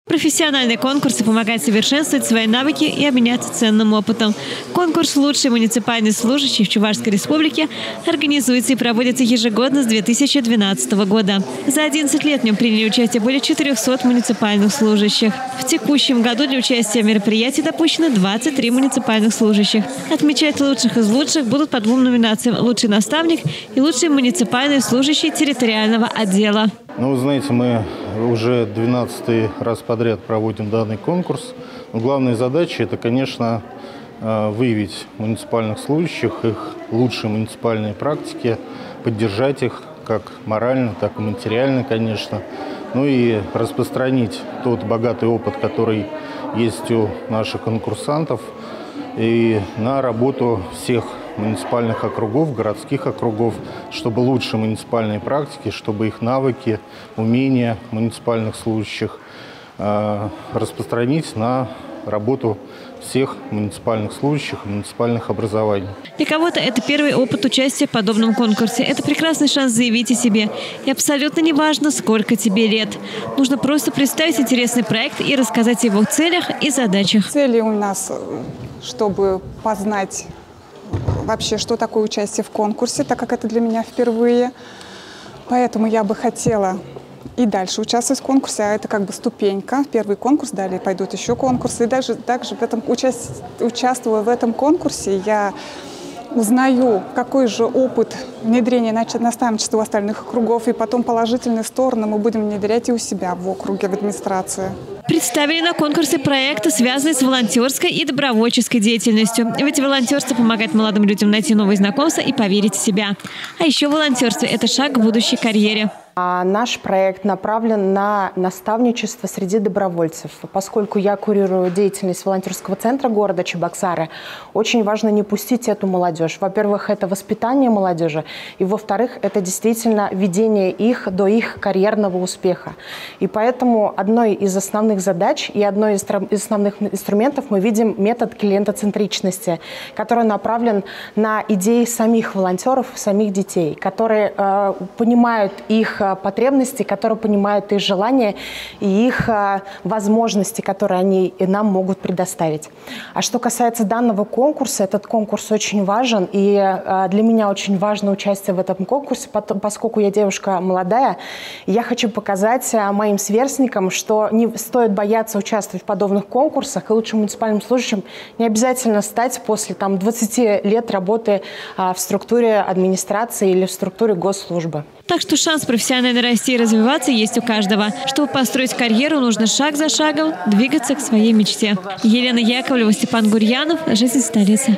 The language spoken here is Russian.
Профессиональные конкурсы помогают совершенствовать свои навыки и обменяться ценным опытом. Конкурс «Лучший муниципальный служащий» в Чувашской республике организуется и проводится ежегодно с 2012 года. За 11 лет в нем приняли участие более 400 муниципальных служащих. В текущем году для участия в мероприятии допущено 23 муниципальных служащих. Отмечать лучших из лучших будут по двум номинациям – «Лучший наставник» и «Лучший муниципальный служащий территориального отдела». Ну, вы знаете, мы уже 12-й раз подряд проводим данный конкурс. Но главная задача – это, конечно, выявить муниципальных служащих, их лучшие муниципальные практики, поддержать их как морально, так и материально, конечно. Ну и распространить тот богатый опыт, который есть у наших конкурсантов, и на работу всех муниципальных округов, городских округов, чтобы лучшие муниципальные практики, чтобы их навыки, умения муниципальных служащих распространить на работу всех муниципальных служащих, муниципальных образований. Для кого-то это первый опыт участия в подобном конкурсе. Это прекрасный шанс заявить о себе. И абсолютно не важно, сколько тебе лет. Нужно просто представить интересный проект и рассказать о его целях и задачах. Цели у нас, чтобы познать вообще, что такое участие в конкурсе, так как это для меня впервые. Поэтому я бы хотела и дальше участвовать в конкурсе, а это как бы ступенька. Первый конкурс, далее пойдут еще конкурсы. И также в этом, участвуя в этом конкурсе, я узнаю, какой же опыт внедрения наставничества у остальных округов, и потом положительные стороны мы будем внедрять и у себя в округе, в администрации. Представили на конкурсе проекты, связанные с волонтерской и добровольческой деятельностью. Ведь волонтерство помогает молодым людям найти новые знакомства и поверить в себя. А еще волонтерство – это шаг к будущей карьере. Наш проект направлен на наставничество среди добровольцев. Поскольку я курирую деятельность волонтерского центра города Чебоксары, очень важно не пустить эту молодежь. Во-первых, это воспитание молодежи, и во-вторых, это действительно ведение их до их карьерного успеха. И поэтому одной из основных задач и одной из основных инструментов мы видим метод клиентоцентричности, который направлен на идеи самих волонтеров, самих детей, которые понимают их потребности, которые понимают их желания и их возможности, которые они нам могут предоставить. А что касается данного конкурса, этот конкурс очень важен, и для меня очень важно участие в этом конкурсе, поскольку я девушка молодая, я хочу показать моим сверстникам, что не стоит бояться участвовать в подобных конкурсах, и лучшим муниципальным служащим не обязательно стать после 20 лет работы в структуре администрации или в структуре госслужбы. Так что шанс профессионально расти и развиваться есть у каждого. Чтобы построить карьеру, нужно шаг за шагом двигаться к своей мечте. Елена Яковлева, Степан Гурьянов. Жизнь столицы.